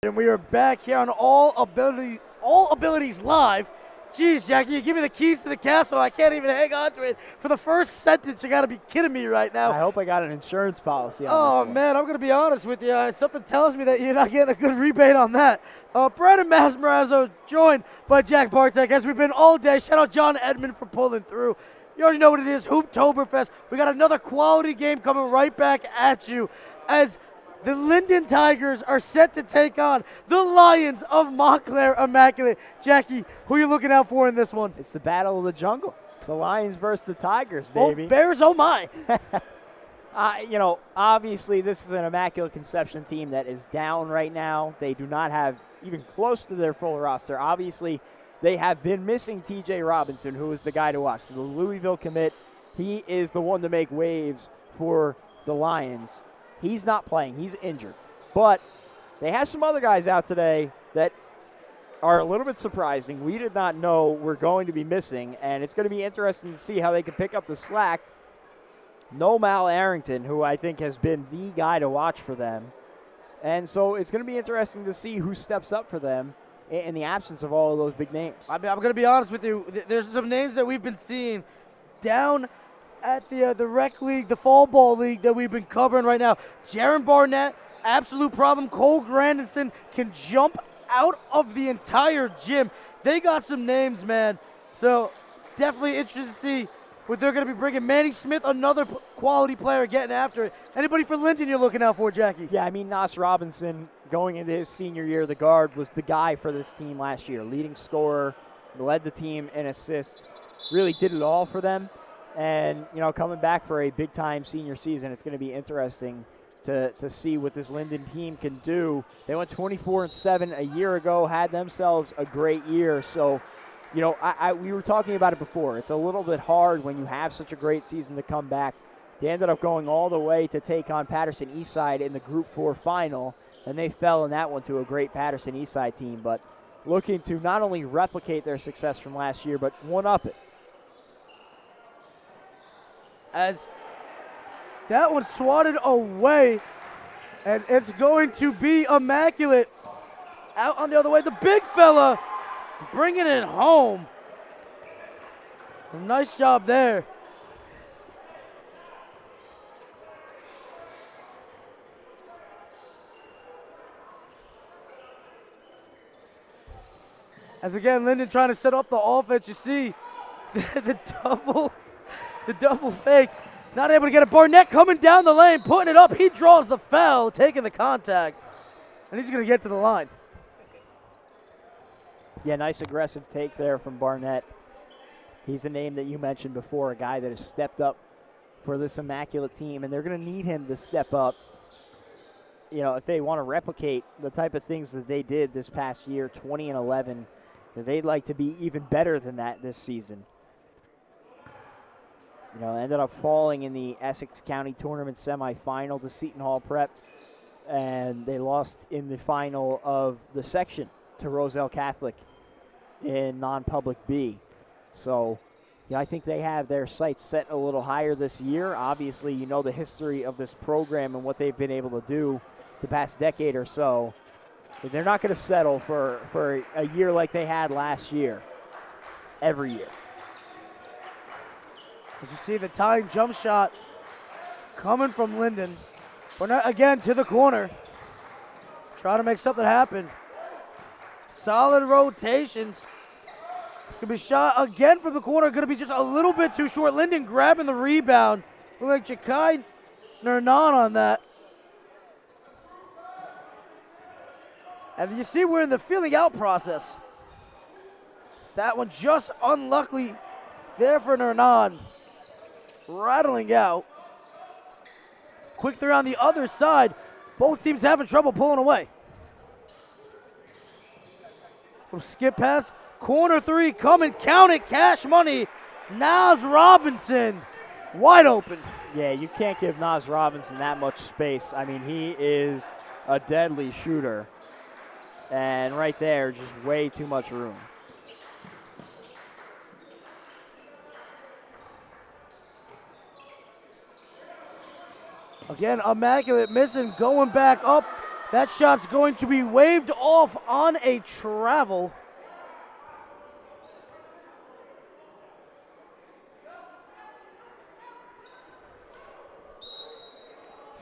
And we are back here on All Abilities Live. Jeez, Jackie, you give me the keys to the castle. I can't even hang on to it for the first sentence. You got to be kidding me right now. I hope I got an insurance policy on this one. Man, I'm going to be honest with you. Something tells me that you're not getting a good rebate on that. Brandon Masmarazzo joined by Jack Bartek as we've been all day. Shout out John Edmond for pulling through. You already know what it is, Hooptoberfest. We got another quality game coming right back at you as the Linden Tigers are set to take on the Lions of Montclair Immaculate. Jackie, who are you looking out for in this one? It's the battle of the jungle. The Lions versus the Tigers, baby. Oh, Bears, oh my. Obviously this is an Immaculate Conception team that is down right now. They do not have even close to their full roster. Obviously, they have been missing TJ Robinson, who is the guy to watch. The Louisville commit, he is the one to make waves for the Lions. He's not playing. He's injured. But they have some other guys out today that are a little bit surprising. We did not know we're going to be missing, and it's going to be interesting to see how they can pick up the slack. No Mal Arrington, who I think has been the guy to watch for them. And so it's going to be interesting to see who steps up for them in the absence of all of those big names. I'm going to be honest with you. There's some names that we've been seeing down at the rec league, the fall ball league that we've been covering right now. Jaron Barnett, absolute problem. Cole Grandison can jump out of the entire gym. They got some names, man. So definitely interested to see what they're going to be bringing. Manny Smith, another quality player getting after it. Anybody for Linden you're looking out for, Jackie? Yeah, I mean, Nas Robinson, going into his senior year, the guard, was the guy for this team last year. Leading scorer, led the team in assists, really did it all for them. And, coming back for a big-time senior season, it's going to be interesting to see what this Linden team can do. They went 24-7 a year ago, had themselves a great year. So, we were talking about it before. It's a little bit hard when you have such a great season to come back. They ended up going all the way to take on Patterson Eastside in the Group 4 final, and they fell in that one to a great Patterson Eastside team. But looking to not only replicate their success from last year, but one-up it. As that one swatted away, and it's going to be Immaculate out on the other way. The big fella bringing it home. Nice job there. As again, Linden trying to set up the offense. You see the double fake. Not able to get it. Barnett coming down the lane, putting it up. He draws the foul, taking the contact, and he's going to get to the line. Yeah, nice aggressive take there from Barnett. He's a name that you mentioned before, a guy that has stepped up for this Immaculate team, and they're going to need him to step up, if they want to replicate the type of things that they did this past year, 20-11. They'd like to be even better than that this season. Ended up falling in the Essex County Tournament semifinal to Seton Hall Prep, and they lost in the final of the section to Roselle Catholic in non-public B. So, I think they have their sights set a little higher this year. Obviously, the history of this program and what they've been able to do the past decade or so. But they're not going to settle for a year like they had last year, every year. As you see the tying jump shot coming from Linden. Barnett again to the corner. Trying to make something happen. Solid rotations. It's going to be shot again from the corner. Going to be just a little bit too short. Linden grabbing the rebound. Look like Jakai Nernan on that. And you see we're in the feeling out process. It's that one just unlucky there for Nernan. Rattling out. Quick three on the other side. Both teams having trouble pulling away. Little skip pass. Corner three coming. Count it. Cash money. Nas Robinson wide open. Yeah, you can't give Nas Robinson that much space. I mean, he is a deadly shooter. And right there, just way too much room. Again, Immaculate missing, going back up That shot's going to be waved off on a travel.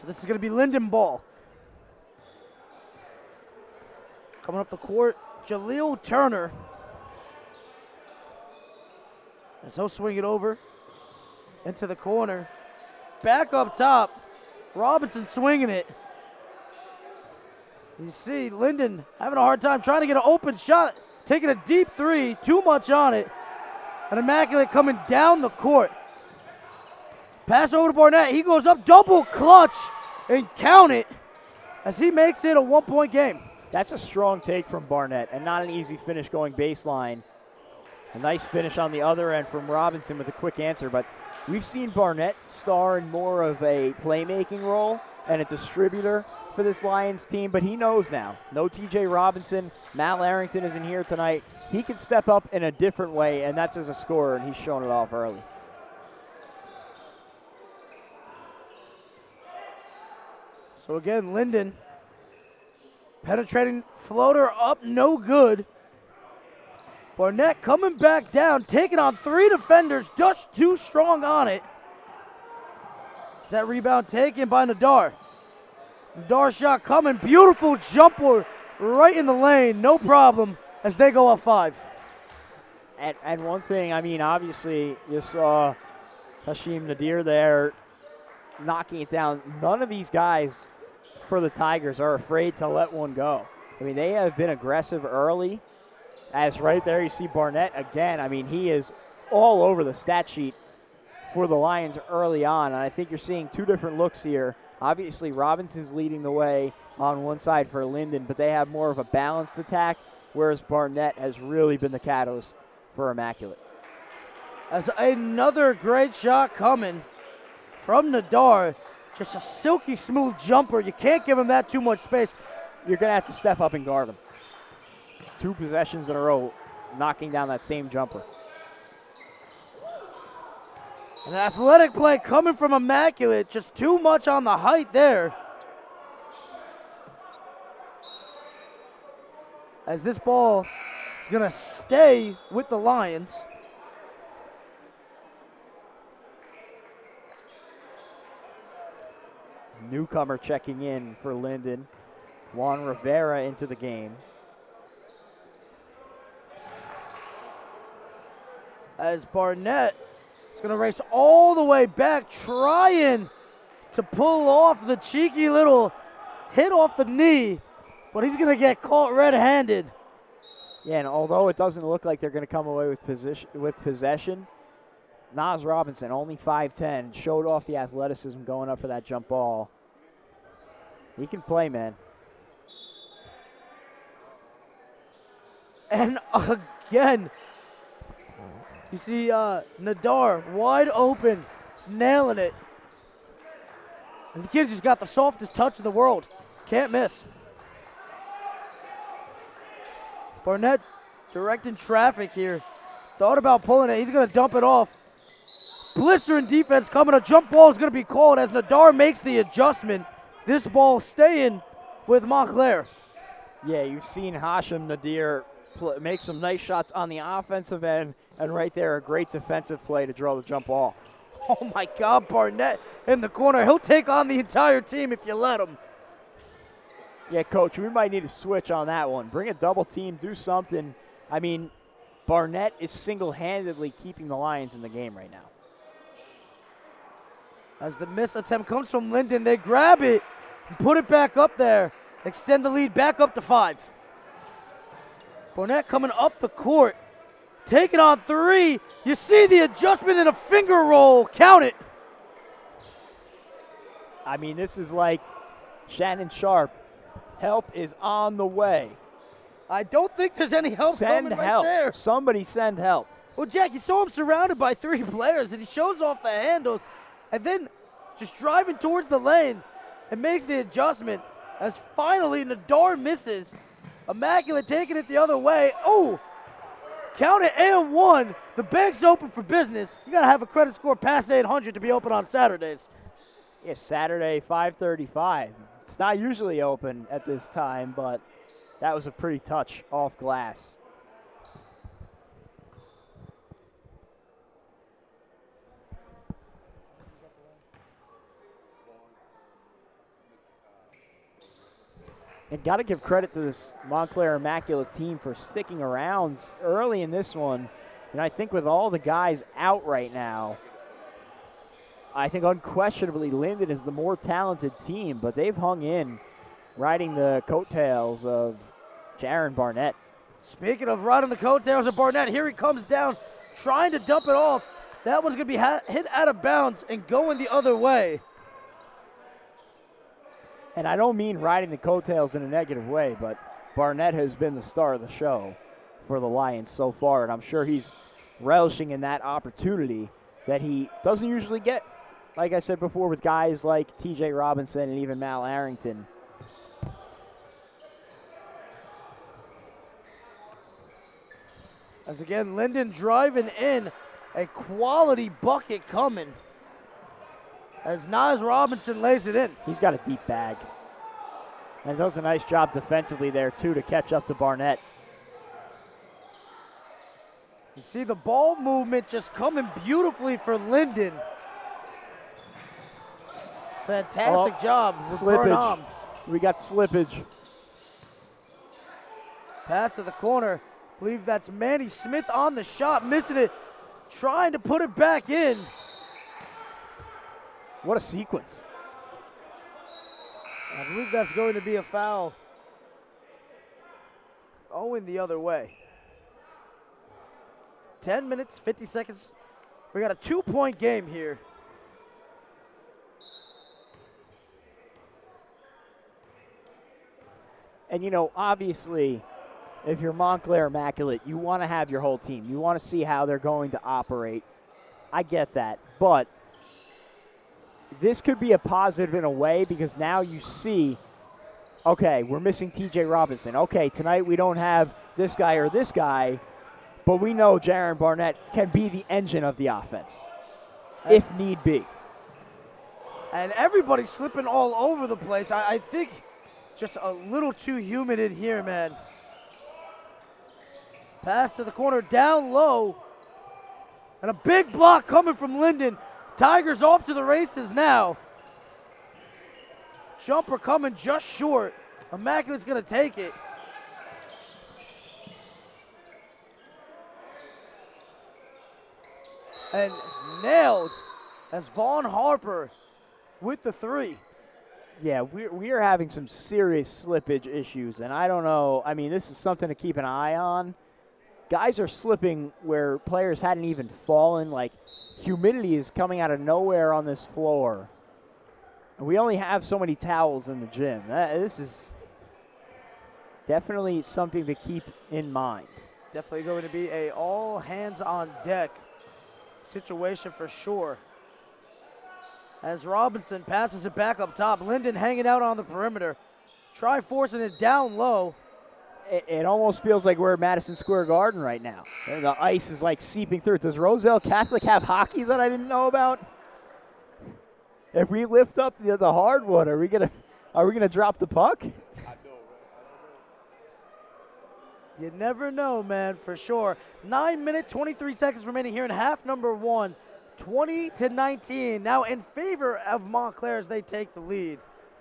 So this is going to be Linden ball. Coming up the court, Jaleel Turner. As he'll swing it over into the corner. Back up top, Robinson swinging it. You see Linden having a hard time trying to get an open shot, taking a deep three, too much on it. And Immaculate coming down the court. Pass over to Barnett, he goes up, double clutch, and count it as he makes it a 1-point game. That's a strong take from Barnett and not an easy finish going baseline. A nice finish on the other end from Robinson with a quick answer, but we've seen Barnett star in more of a playmaking role and a distributor for this Lions team, but he knows now. No TJ Robinson, Mal Arrington isn't here tonight. He can step up in a different way, and that's as a scorer, and he's shown it off early. So again, Linden penetrating floater up, no good. Barnett coming back down, taking on 3 defenders, just too strong on it. That rebound taken by Nadar. Nadar shot coming, beautiful jumper right in the lane, no problem as they go up 5. And one thing, I mean, obviously you saw Hashim Nadir there knocking it down. None of these guys for the Tigers are afraid to let one go. I mean, they have been aggressive early. As right there you see Barnett again. I mean, he is all over the stat sheet for the Lions early on. And I think you're seeing 2 different looks here. Obviously, Robinson's leading the way on one side for Linden, but they have more of a balanced attack, whereas Barnett has really been the catalyst for Immaculate. As another great shot coming from Nadar. Just a silky smooth jumper. You can't give him that too much space. You're going to have to step up and guard him. 2 possessions in a row, knocking down that same jumper. An athletic play coming from Immaculate, just too much on the height there. As this ball is going to stay with the Lions. Newcomer checking in for Linden. Juan Rivera into the game. As Barnett is going to race all the way back, trying to pull off the cheeky little hit off the knee, but he's going to get caught red-handed. Yeah, and although it doesn't look like they're going to come away with possession, Nas Robinson, only 5'10", showed off the athleticism going up for that jump ball. He can play, man. And again, you see Nadar wide open, nailing it. And the kid just got the softest touch in the world. Can't miss. Barnett directing traffic here. Thought about pulling it. He's going to dump it off. Blistering defense coming. A jump ball is going to be called as Nadar makes the adjustment. This ball staying with Montclair. Yeah, you've seen Hashim Nadir make some nice shots on the offensive end, and right there a great defensive play to draw the jump ball. Oh my God, Barnett in the corner. He'll take on the entire team if you let him. Yeah, Coach, we might need to switch on that one. Bring a double team, do something. I mean, Barnett is single-handedly keeping the Lions in the game right now. As the miss attempt comes from Linden, they grab it and put it back up there. Extend the lead back up to 5. Barnett coming up the court, taking on 3. You see the adjustment and a finger roll. Count it. I mean, this is like Shannon Sharp. Help is on the way. I don't think there's any help coming right there. Somebody send help. Well, Jack, you saw him surrounded by 3 players, and he shows off the handles, and then just driving towards the lane and makes the adjustment as finally Nadar misses. Immaculate taking it the other way. Oh, count it and 1. The bank's open for business. You got to have a credit score past 800 to be open on Saturdays. Yeah, Saturday, 5:35. It's not usually open at this time, but that was a pretty touch off glass. And got to give credit to this Montclair Immaculate team for sticking around early in this one. And I think with all the guys out right now, I think unquestionably Linden is the more talented team, but they've hung in, riding the coattails of Jaron Barnett. Speaking of riding the coattails of Barnett, here he comes down, trying to dump it off. That one's going to be hit out of bounds and going the other way. And I don't mean riding the coattails in a negative way, but Barnett has been the star of the show for the Lions so far, and I'm sure he's relishing in that opportunity that he doesn't usually get, like I said before, with guys like T.J. Robinson and even Mal Arrington. As again, Linden driving in, a quality bucket coming as Nas Robinson lays it in. He's got a deep bag. And does a nice job defensively there, too, to catch up to Barnett. You see the ball movement just coming beautifully for Linden. Fantastic job. Slippage. We got slippage. Pass to the corner. I believe that's Manny Smith on the shot, missing it, trying to put it back in. What a sequence. I believe that's going to be a foul. Going the other way. 10 minutes, 50 seconds. We got a 2-point game here. And, you know, obviously, if you're Montclair Immaculate, you want to have your whole team. You want to see how they're going to operate. I get that. But this could be a positive in a way because now you see, okay, we're missing T.J. Robinson. Okay, tonight we don't have this guy or this guy, but we know Jaron Barnett can be the engine of the offense, if need be. And everybody's slipping all over the place. I think just a little too humid in here, man. Pass to the corner, down low. And a big block coming from Linden. Tigers off to the races now. Jumper coming just short. Immaculate's going to take it. And nailed as Vaughn Harper with the three. Yeah, we are having some serious slippage issues, and I don't know. I mean, this is something to keep an eye on. Guys are slipping where players hadn't even fallen. Like, humidity is coming out of nowhere on this floor. And we only have so many towels in the gym. This is definitely something to keep in mind. Definitely going to be a all hands on deck situation for sure. As Robinson passes it back up top. Linden hanging out on the perimeter. Try forcing it down low. It almost feels like we're at Madison Square Garden right now. And the ice is like seeping through. Does Roselle Catholic have hockey that I didn't know about? If we lift up the hardwood, are we gonna drop the puck? You never know, man, for sure. 9 minutes, 23 seconds remaining here in half number one. 20-19. Now in favor of Montclair as they take the lead.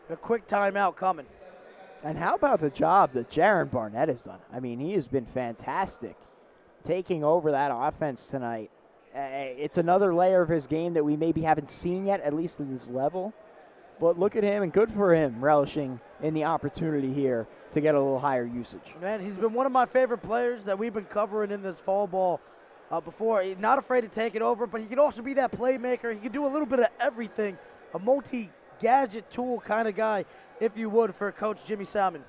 A quick timeout coming. And how about the job that Jaron Barnett has done? I mean, he has been fantastic taking over that offense tonight. It's another layer of his game that we maybe haven't seen yet, at least at this level. But look at him, and good for him, relishing in the opportunity here to get a little higher usage. Man, he's been one of my favorite players that we've been covering in this fall ball before. He's not afraid to take it over, but he can also be that playmaker. He can do a little bit of everything, a multi-gadget tool kind of guy, if you would, for Coach Jimmy Salmon.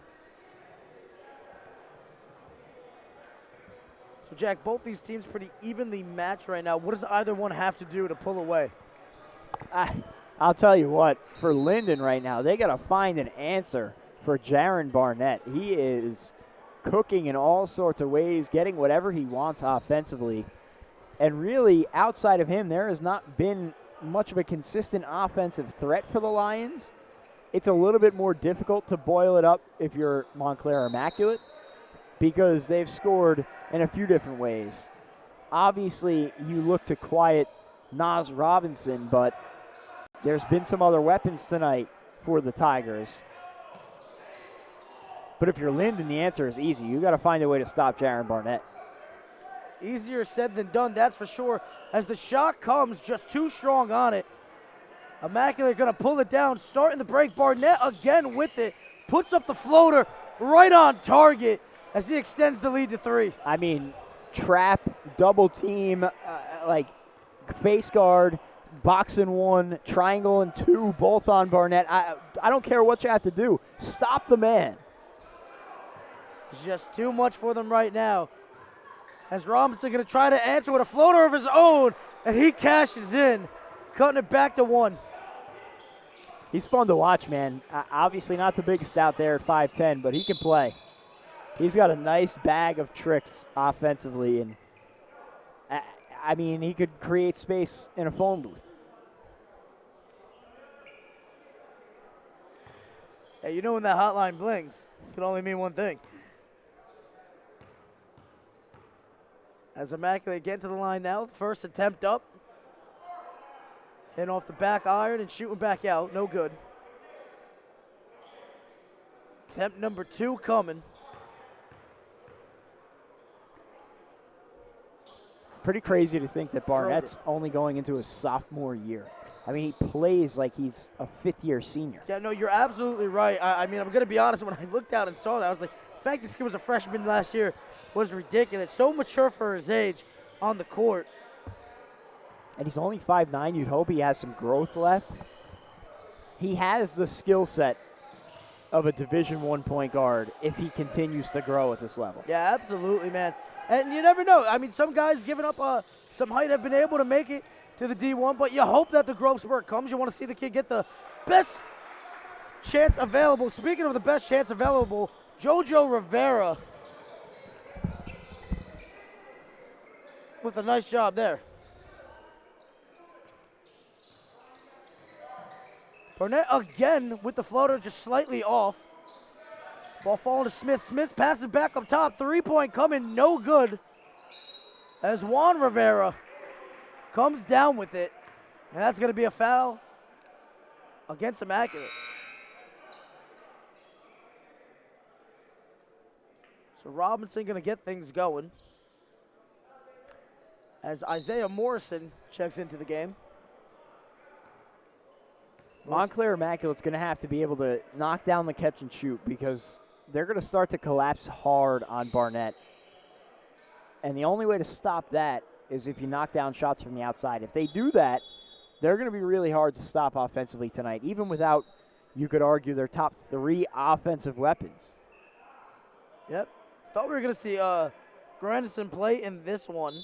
So, Jack, both these teams pretty evenly matched right now. What does either one have to do to pull away? I'll tell you what, for Linden right now, they got to find an answer for Jaron Barnett. He is cooking in all sorts of ways, getting whatever he wants offensively. And really, outside of him, there has not been much of a consistent offensive threat for the Lions. it's a little bit more difficult to boil it up if you're Montclair Immaculate because they've scored in a few different ways. Obviously, you look to quiet Nas Robinson, but there's been some other weapons tonight for the Tigers. But if you're Linden, the answer is easy. You got to find a way to stop Jaron Barnett. Easier said than done, that's for sure. As the shot comes, just too strong on it. Immaculate going to pull it down, starting the break. Barnett again with it, puts up the floater right on target as he extends the lead to 3. I mean, trap, double team, like face guard, box and 1, triangle and 2, both on Barnett. I don't care what you have to do. Stop the man. It's just too much for them right now. As Robinson going to try to answer with a floater of his own, and he cashes in, cutting it back to 1. He's fun to watch, man. Obviously not the biggest out there at 5'10", but he can play. He's got a nice bag of tricks offensively, and I mean, he could create space in a phone booth. Hey, you know when that hotline blings, it can only mean one thing. As Immaculate get to the line now, first attempt up. Hitting off the back iron and shooting back out, no good. Attempt number 2 coming. Pretty crazy to think that Barnett's only going into his sophomore year. I mean, he plays like he's a 5th-year senior. Yeah, no, you're absolutely right. I mean, I'm going to be honest, when I looked out and saw that, I was like, the fact this kid was a freshman last year was ridiculous. So mature for his age on the court. And he's only 5'9". You'd hope he has some growth left. He has the skill set of a Division I point guard if he continues to grow at this level. Yeah, absolutely, man. And you never know. I mean, some guys giving up some height have been able to make it to the D1, but you hope that the growth spurt comes. You want to see the kid get the best chance available. Speaking of the best chance available, JoJo Rivera with a nice job there. Barnett again with the floater, just slightly off. Ball falling to Smith. Smith passes back up top. 3-point coming, no good. As Juan Rivera comes down with it. And that's going to be a foul against Immaculate. So Robinson going to get things going. As Isaiah Morrison checks into the game. Montclair Immaculate's going to have to be able to knock down the catch and shoot because they're going to start to collapse hard on Barnett. And the only way to stop that is if you knock down shots from the outside. If they do that, they're going to be really hard to stop offensively tonight, even without, you could argue, their top 3 offensive weapons. Yep. Thought we were going to see Grandison play in this one.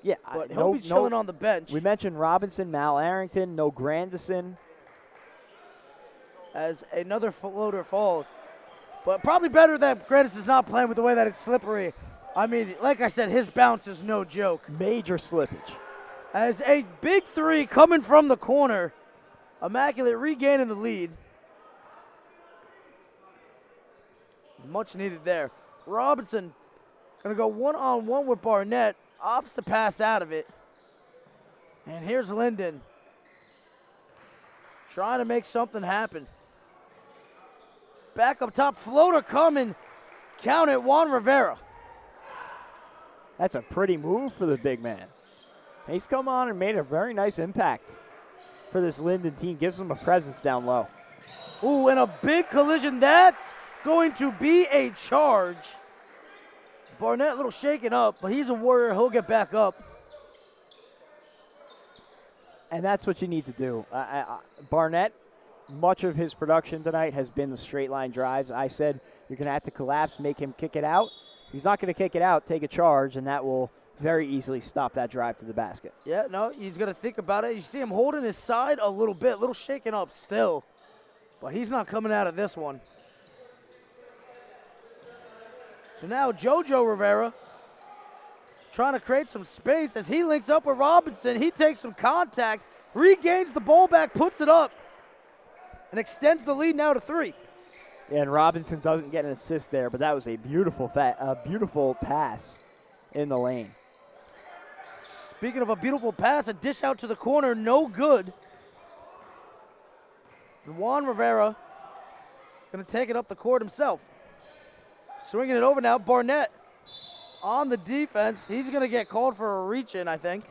Yeah. But he'll be chilling on the bench. We mentioned Robinson, Mal Arrington, no Grandison. As another floater falls. But probably better that Grandison's not playing with the way that it's slippery. I mean, like I said, his bounce is no joke. Major slippage. As a big 3 coming from the corner. Immaculate regaining the lead. Much needed there. Robinson going to go one-on-one with Barnett. Opts to pass out of it. And here's Linden. Trying to make something happen. Back up top, floater coming. Count it, Juan Rivera. That's a pretty move for the big man. He's come on and made a very nice impact for this Linden team. Gives them a presence down low. Ooh, and a big collision. That's going to be a charge. Barnett a little shaken up, but he's a warrior. He'll get back up. And that's what you need to do. Barnett, much of his production tonight has been the straight line drives. I said you're going to have to collapse, make him kick it out. If he's not going to kick it out, take a charge, and that will very easily stop that drive to the basket. Yeah, no, he's going to think about it. You see him holding his side a little bit, a little shaken up still. But he's not coming out of this one. So now JoJo Rivera trying to create some space as he links up with Robinson. He takes some contact, regains the ball back, puts it up. and extends the lead now to 3. And Robinson doesn't get an assist there, but that was a beautiful pass in the lane. Speaking of a beautiful pass, a dish out to the corner, no good. And Juan Rivera going to take it up the court himself. Swinging it over now, Barnett on the defense. He's going to get called for a reach-in, I think.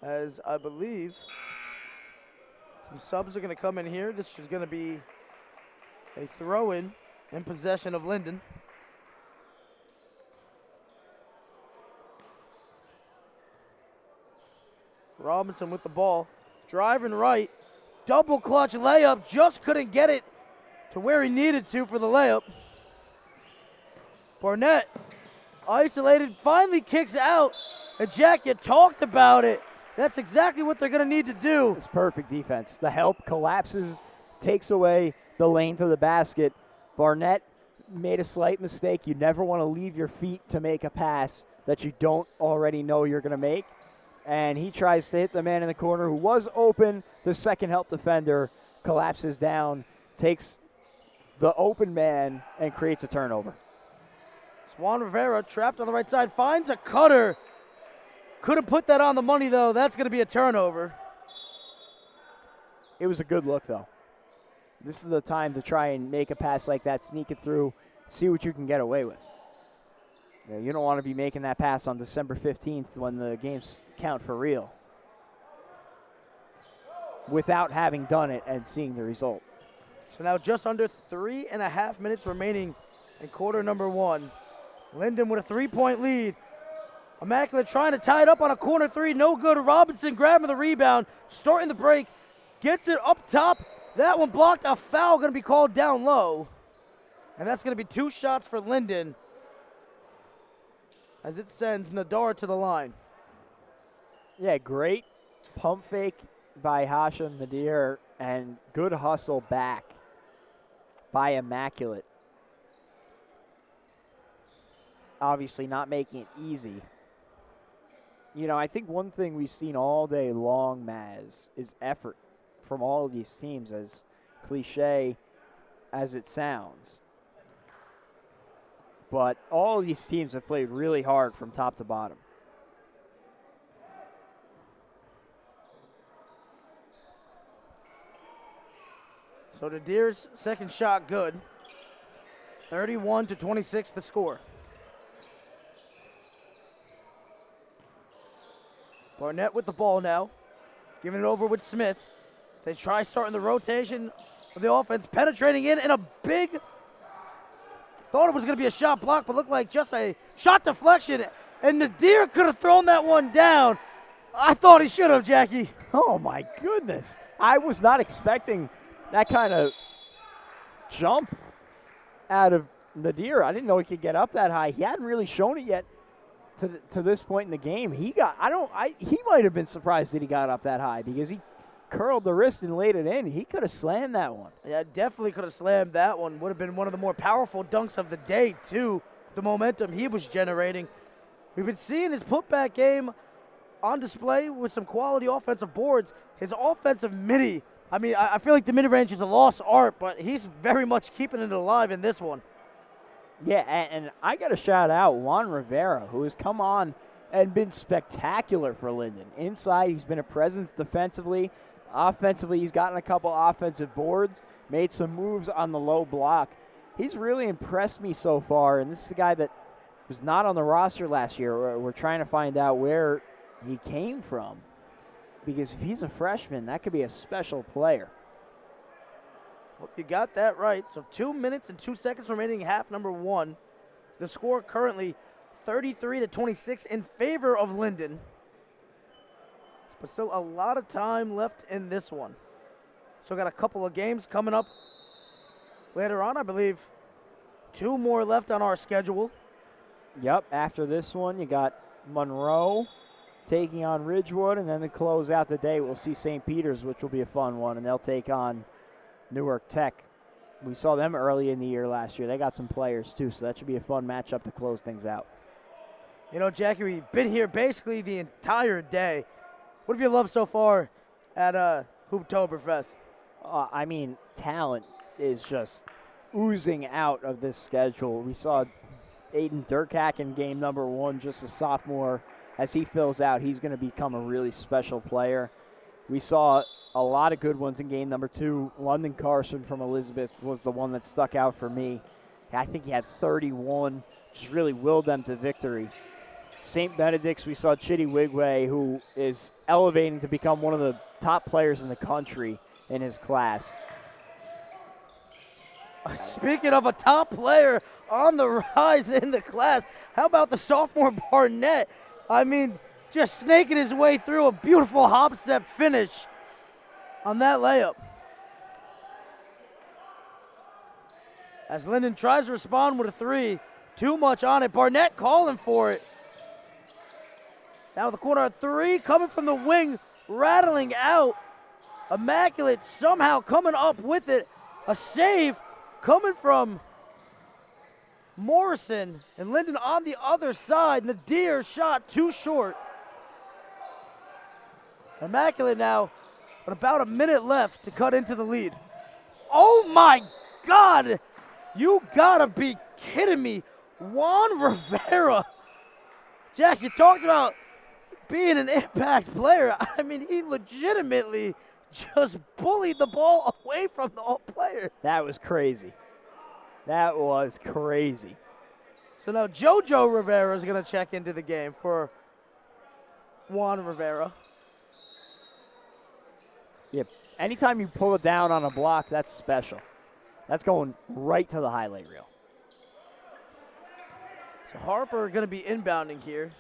As I believe some subs are going to come in here. This is going to be a throw-in possession of Linden. Robinson with the ball, driving right, double clutch layup, just couldn't get it to where he needed to for the layup. Barnett, isolated, finally kicks out. And Jack, you talked about it. That's exactly what they're going to need to do. It's perfect defense. The help collapses, takes away the lane to the basket. Barnett made a slight mistake. You never want to leave your feet to make a pass that you don't already know you're going to make. And he tries to hit the man in the corner who was open. The second help defender collapses down, takes the open man, and creates a turnover. Juan Rivera trapped on the right side, finds a cutter. Couldn't put that on the money, though. That's going to be a turnover. It was a good look, though. This is the time to try and make a pass like that, sneak it through, see what you can get away with. You don't want to be making that pass on December 15th when the games count for real without having done it and seeing the result. So now just under 3.5 minutes remaining in quarter number 1. Linden with a 3-point lead. Immaculate trying to tie it up on a corner 3. No good. Robinson grabbing the rebound, starting the break. Gets it up top. That one blocked. A foul going to be called down low. And that's going to be 2 shots for Linden as it sends Nadar to the line. Yeah, great pump fake by Hashim Nadir and good hustle back by Immaculate. Obviously not making it easy. You know, I think one thing we've seen all day long, Maz, is effort from all of these teams, as cliche as it sounds. But all of these teams have played really hard from top to bottom. So Nadir's second shot good. 31-26 the score. Barnett with the ball now, giving it over with Smith. They try starting the rotation of the offense, penetrating in, and a big, thought it was going to be a shot block, but looked like just a shot deflection, and Nadir could have thrown that one down. I thought he should have, Jackie. Oh, my goodness. I was not expecting that kind of jump out of Nadir. I didn't know he could get up that high. He hadn't really shown it yet to this point in the game. He might have been surprised that he got up that high because he curled the wrist and laid it in. He could have slammed that one. Yeah, definitely could have slammed that one. Would have been one of the more powerful dunks of the day, too. The momentum he was generating. We've been seeing his putback game on display with some quality offensive boards. His offensive midi, I mean, I feel like the mid-range is a lost art, but he's very much keeping it alive in this one. Yeah, and I got to shout out Juan Rivera, who has come on and been spectacular for Linden. Inside, he's been a presence defensively. Offensively, he's gotten a couple offensive boards, made some moves on the low block. He's really impressed me so far, and this is a guy that was not on the roster last year. We're trying to find out where he came from, because if he's a freshman, that could be a special player. Well, you got that right. So 2 minutes and 2 seconds remaining in half number 1. The score currently 33-26 in favor of Linden. But still a lot of time left in this one. So got a couple of games coming up later on. I believe 2 more left on our schedule. Yep, after this one, you got Monroe taking on Ridgewood, and then to close out the day, we'll see St. Peter's, which will be a fun one, and they'll take on Newark Tech. We saw them early in the year last year. They got some players, too, so that should be a fun matchup to close things out. You know, Jackie, we've been here basically the entire day. What have you loved so far at Hooptoberfest? I mean, talent is just oozing out of this schedule. We saw Aiden Durkak in game number 1, just a sophomore. As he fills out, he's going to become a really special player. We saw a lot of good ones in game number 2. London Carson from Elizabeth was the one that stuck out for me. I think he had 31, just really willed them to victory. St. Benedict's, we saw Chitty Wigway, who is elevating to become one of the top players in the country in his class. Speaking of a top player on the rise in the class, how about the sophomore Barnett? I mean, just snaking his way through a beautiful hop step finish on that layup. As Linden tries to respond with a 3, too much on it. Barnett calling for it. Now the corner 3 coming from the wing, rattling out. Immaculate somehow coming up with it. A save coming from Morrison, and Linden on the other side. Nadir shot too short. Immaculate now with about a minute left to cut into the lead. Oh my God! You gotta be kidding me. Juan Rivera. Jack, you talked about being an impact player. I mean, he legitimately just bullied the ball away from the player. That was crazy. That was crazy. So now JoJo Rivera is going to check into the game for Juan Rivera. Yep. Anytime you pull it down on a block, that's special. That's going right to the highlight reel. So Harper going to be inbounding here.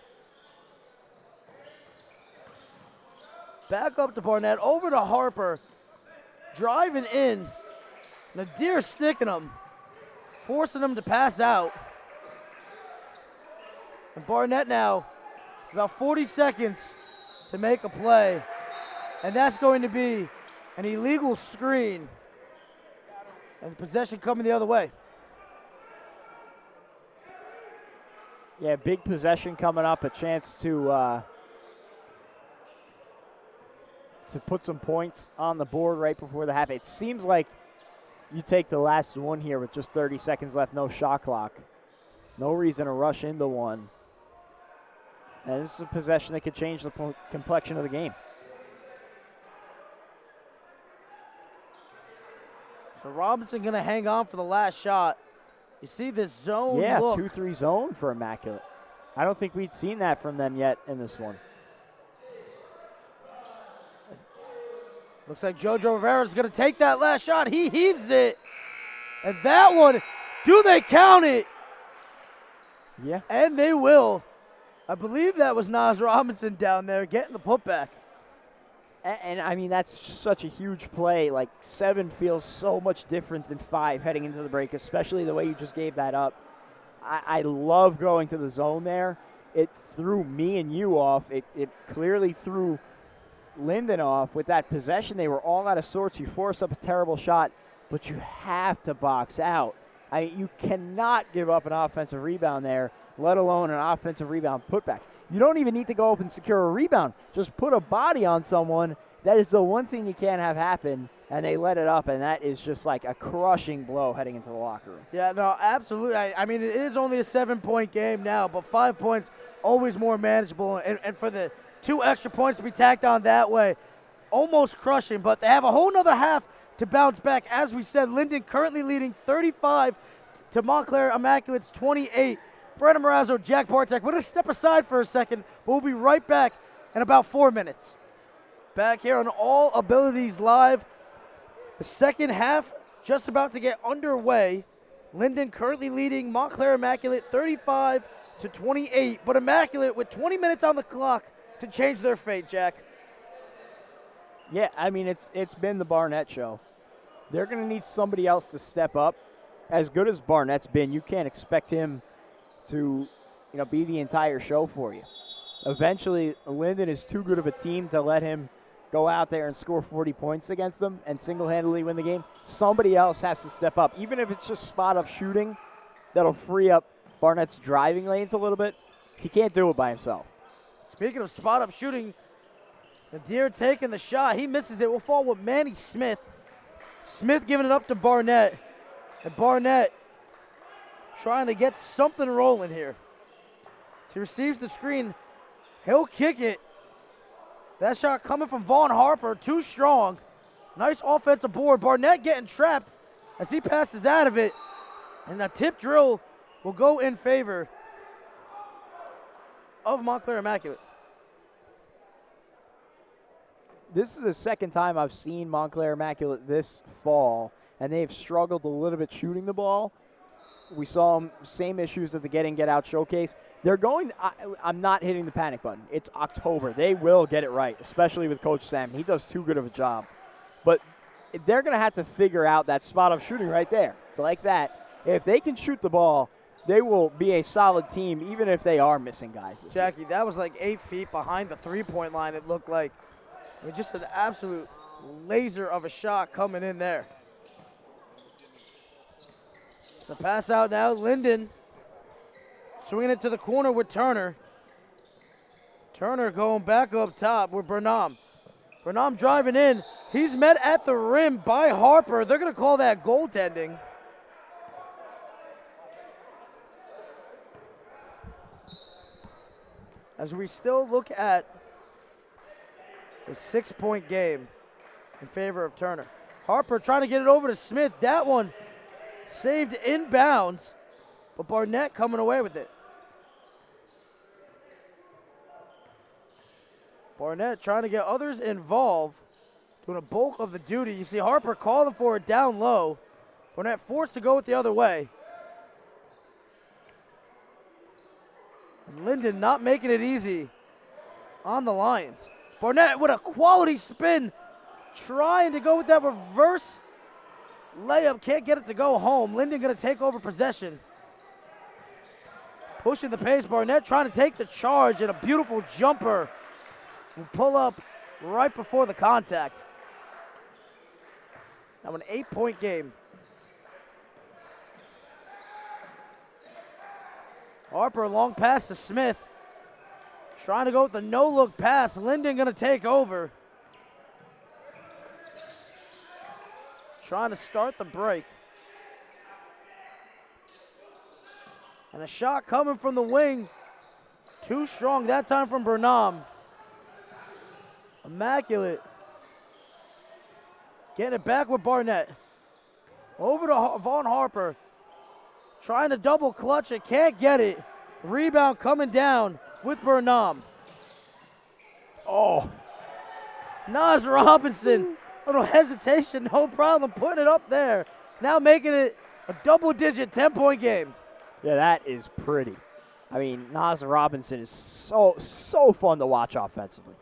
Back up to Barnett, over to Harper. Driving in. Nadir sticking him. Forcing him to pass out. And Barnett now, about 40 seconds to make a play. And that's going to be an illegal screen. And possession coming the other way. Yeah, big possession coming up, a chance to put some points on the board right before the half. It seems like you take the last one here with just 30 seconds left, no shot clock. No reason to rush into one. And this is a possession that could change the complexion of the game. So Robinson going to hang on for the last shot. You see this zone Yeah, look. 2-3 zone for Immaculate. I don't think we'd seen that from them yet in this one. Looks like JoJo Rivera's going to take that last shot. He heaves it. And that one, do they count it? Yeah. And they will. I believe that was Nas Robinson down there getting the putback. And I mean, that's such a huge play. Like, 7 feels so much different than 5 heading into the break, especially the way you just gave that up. I love going to the zone there. It threw me and you off. It clearly threw Linden off with that possession. They were all out of sorts. You force up a terrible shot, but you have to box out. I mean, you cannot give up an offensive rebound there, let alone an offensive rebound putback. You don't even need to go up and secure a rebound. Just put a body on someone. That is the one thing you can't have happen, and they let it up, and that is just like a crushing blow heading into the locker room. Yeah, no, absolutely. I mean, it is only a 7-point game now, but 5 points always more manageable, and for the 2 extra points to be tacked on that way, almost crushing, but they have a whole nother half to bounce back. As we said, Linden currently leading 35 to Montclair Immaculate's 28. Brennan Marazzo, Jack Bartek. We're going to step aside for a second, but we'll be right back in about 4 minutes. Back here on All Abilities Live. The second half just about to get underway. Linden currently leading Montclair Immaculate 35 to 28, but Immaculate with 20 minutes on the clock to change their fate, Jack. Yeah, I mean, it's been the Barnett show. They're going to need somebody else to step up. As good as Barnett's been, you can't expect him to, be the entire show for you. Eventually, Linden is too good of a team to let him go out there and score 40 points against them and single-handedly win the game. Somebody else has to step up, even if it's just spot-up shooting. That'll free up Barnett's driving lanes a little bit. He can't do it by himself. Speaking of spot-up shooting, Nadir taking the shot. He misses it. We'll fall with Manny Smith. Smith giving it up to Barnett. And Barnett trying to get something rolling here. He receives the screen. He'll kick it. That shot coming from Vaughn Harper, too strong. Nice offensive board. Barnett getting trapped as he passes out of it. And the tip drill will go in favor of Montclair Immaculate. This is the second time I've seen Montclair Immaculate this fall, and they've struggled a little bit shooting the ball. We saw them, same issues at the Get In, Get Out showcase. They're going, I'm not hitting the panic button. It's October. They will get it right, especially with Coach Sam. He does too good of a job. But they're going to have to figure out that spot of shooting right there, like that. If they can shoot the ball, they will be a solid team, even if they are missing guys this Jackie, year. that was like 8 feet behind the three-point line, it looked like. I mean, just an absolute laser of a shot coming in there. The pass out now, Linden swinging it to the corner with Turner. Turner going back up top with Burnham. Burnham driving in. He's met at the rim by Harper. They're going to call that goaltending. As we still look at a 6-point game in favor of Turner. Harper trying to get it over to Smith. That one saved inbounds, but Barnett coming away with it. Barnett trying to get others involved, doing a bulk of the duty. You see Harper calling for it down low. Barnett forced to go it the other way. And Linden not making it easy on the Lions. Barnett with a quality spin, trying to go with that reverse layup. Can't get it to go home. Linden going to take over possession. Pushing the pace. Barnett trying to take the charge, and a beautiful jumper will pull up right before the contact. Now an 8-point game. Harper long pass to Smith. Trying to go with the no-look pass. Linden going to take over. Trying to start the break. And a shot coming from the wing. Too strong that time from Burnham. Immaculate. Getting it back with Barnett. Over to Vaughn Harper. Trying to double clutch it. Can't get it. Rebound coming down with Burnham. Oh. Nas Robinson. Little hesitation, no problem. Putting it up there. Now making it a double-digit 10-point game. Yeah, that is pretty. I mean, Nas Robinson is so fun to watch offensively.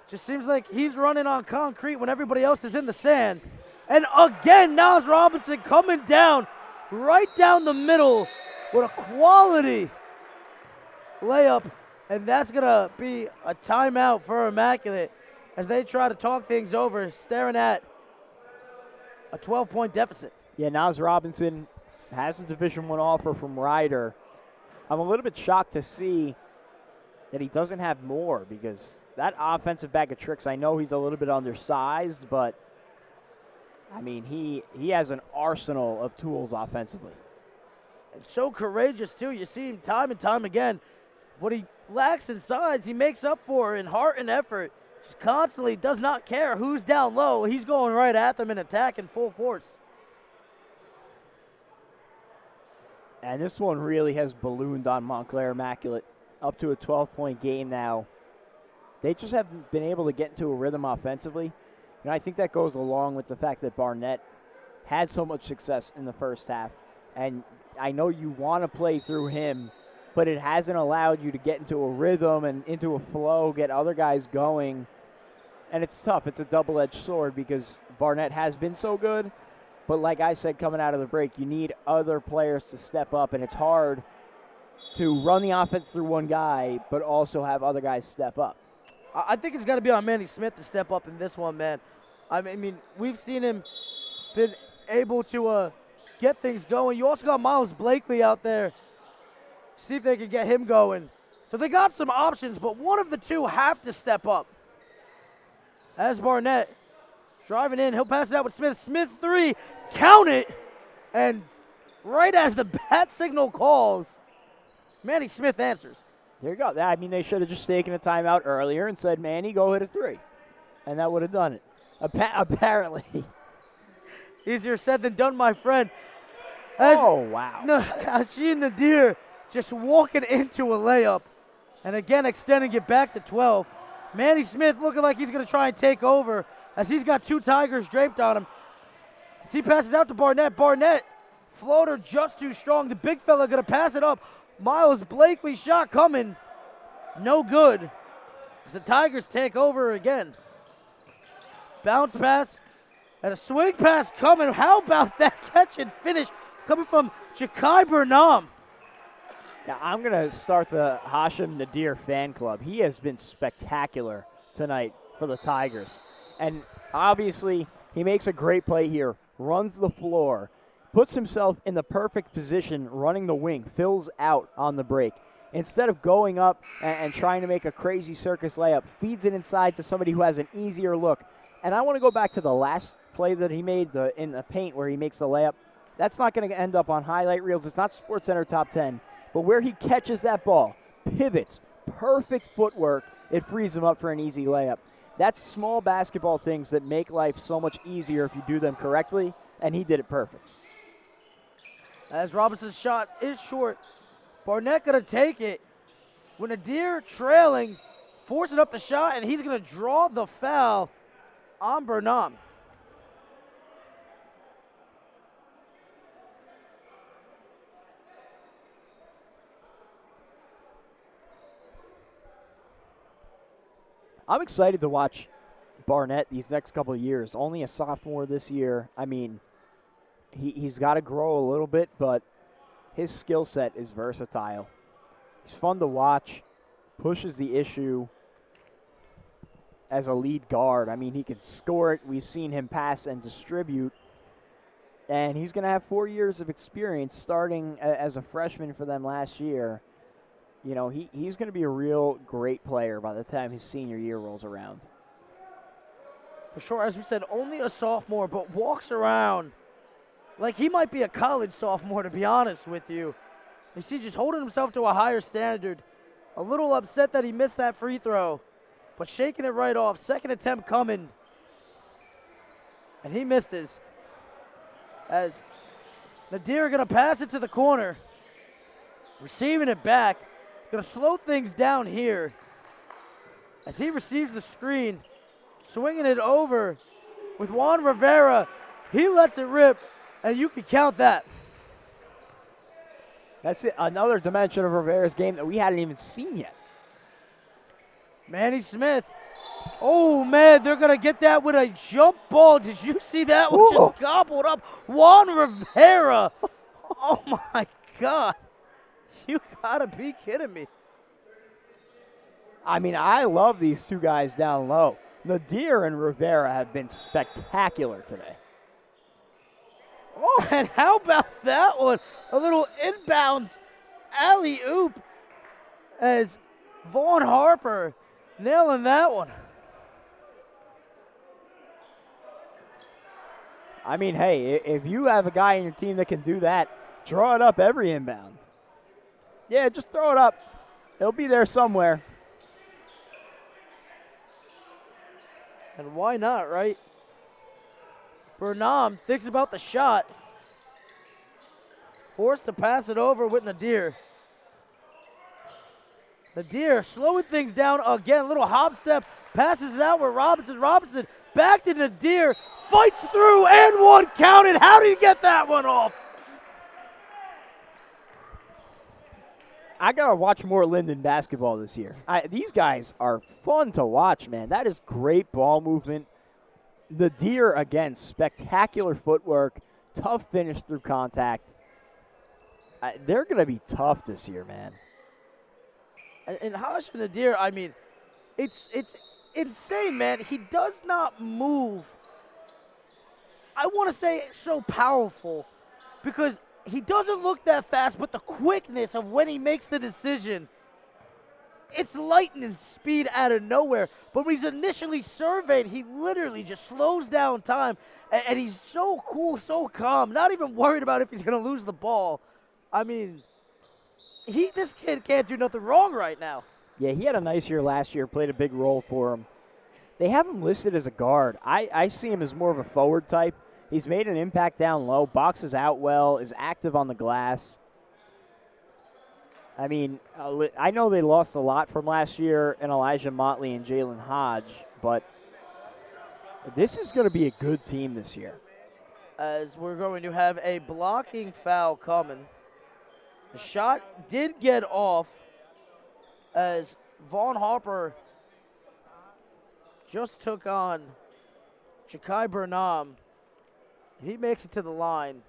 Just seems like he's running on concrete when everybody else is in the sand. And again, Nas Robinson coming down, right down the middle with a quality layup. And that's going to be a timeout for Immaculate as they try to talk things over, staring at a 12-point deficit. Yeah, Nas Robinson has a Division I offer from Ryder. I'm a little bit shocked to see that he doesn't have more, because that offensive bag of tricks, I know he's a little bit undersized, but, I mean, he has an arsenal of tools offensively. And so courageous, too. You see him time and time again. What he lacks in size, he makes up for in heart and effort. Just constantly does not care who's down low. He's going right at them and attacking full force. And this one really has ballooned on Montclair Immaculate, up to a 12-point game now. They just haven't been able to get into a rhythm offensively. And I think that goes along with the fact that Barnett had so much success in the first half. And I know you want to play through him, but it hasn't allowed you to get into a rhythm and into a flow, get other guys going. And it's tough. It's a double-edged sword because Barnett has been so good. But like I said coming out of the break, you need other players to step up, and it's hard to run the offense through one guy but also have other guys step up. I think it's got to be on Manny Smith to step up in this one, man. I mean, we've seen him been able to get things going. You also got Miles Blakely out there see if they can get him going. So they got some options, but one of the two have to step up. As Barnett driving in, he'll pass it out with Smith. Smith 3, count it. And right as the bat signal calls, Manny Smith answers. There you go. I mean, they should have just taken a timeout earlier and said, Manny, go hit a 3. And that would have done it. Apparently. Easier said than done, my friend. Wow. No, Ashin Nadir just walking into a layup. And again, extending it back to 12. Manny Smith looking like he's going to try and take over as he's got 2 Tigers draped on him. As he passes out to Barnett. Barnett, floater just too strong. The big fella going to pass it up. Miles Blakely shot coming. No good. As the Tigers take over again. Bounce pass and a swing pass coming. How about that catch and finish coming from Jakai Burnham? Now, I'm going to start the Hashim Nadir fan club. He has been spectacular tonight for the Tigers. And obviously, he makes a great play here, runs the floor, puts himself in the perfect position, running the wing, fills out on the break. Instead of going up and trying to make a crazy circus layup, feeds it inside to somebody who has an easier look. And I want to go back to the last play that he made in the paint where he makes the layup. That's not going to end up on highlight reels. It's not SportsCenter Top 10. But where he catches that ball, pivots, perfect footwork, it frees him up for an easy layup. That's small basketball things that make life so much easier if you do them correctly, and he did it perfect. As Robinson's shot is short, Barnett going to take it. When Nadir trailing, forcing up the shot, and he's going to draw the foul on Burnham. I'm excited to watch Barnett these next couple of years. Only a sophomore this year. I mean, he's got to grow a little bit, but his skill set is versatile. He's fun to watch, pushes the issue as a lead guard. I mean, he can score it. We've seen him pass and distribute. And he's going to have 4 years of experience starting as a freshman for them last year. You know, he's going to be a real great player by the time his senior year rolls around. For sure, as we said, only a sophomore, but walks around like he might be a college sophomore, to be honest with you. You see, just holding himself to a higher standard. A little upset that he missed that free throw, but shaking it right off. Second attempt coming. And he misses. As Nadir going to pass it to the corner. Receiving it back. Going to slow things down here. As he receives the screen. Swinging it over with Juan Rivera. He lets it rip, and you can count that. That's it. Another dimension of Rivera's game that we hadn't even seen yet. Manny Smith. Oh, man, they're going to get that with a jump ball. Did you see that one just gobbled up? Juan Rivera. Oh, my God. You got to be kidding me. I mean, I love these two guys down low. Nadir and Rivera have been spectacular today. Oh, and how about that one? A little inbounds alley-oop as Vaughn Harper nailing that one. I mean, hey, if you have a guy in your team that can do that, draw it up every inbound. Yeah, just throw it up. It'll be there somewhere. And why not, right? Burnham thinks about the shot. Forced to pass it over with Nadir. Nadir slowing things down again. Little hop step. Passes it out with Robinson. Robinson back to Nadir. Fights through and one counted. How did he get that one off? I got to watch more Linden basketball this year. These guys are fun to watch, man. That is great ball movement. Nadir, again, spectacular footwork, tough finish through contact. They're going to be tough this year, man. And Hashim Nadir, I mean, it's insane, man. He does not move, I want to say, so powerful, because he doesn't look that fast, but the quickness of when he makes the decision, it's lightning speed out of nowhere. But when he's initially surveyed, he literally just slows down time, and he's so cool, so calm, not even worried about if he's going to lose the ball. I mean, this kid can't do nothing wrong right now. Yeah, he had a nice year last year, played a big role for him. They have him listed as a guard. I see him as more of a forward type. He's made an impact down low, boxes out well, is active on the glass. I mean, I know they lost a lot from last year in Elijah Motley and Jalen Hodge, but this is going to be a good team this year. As we're going to have a blocking foul coming. The shot did get off as Vaughn Harper just took on Ja'Kai Burnham. He makes it to the line.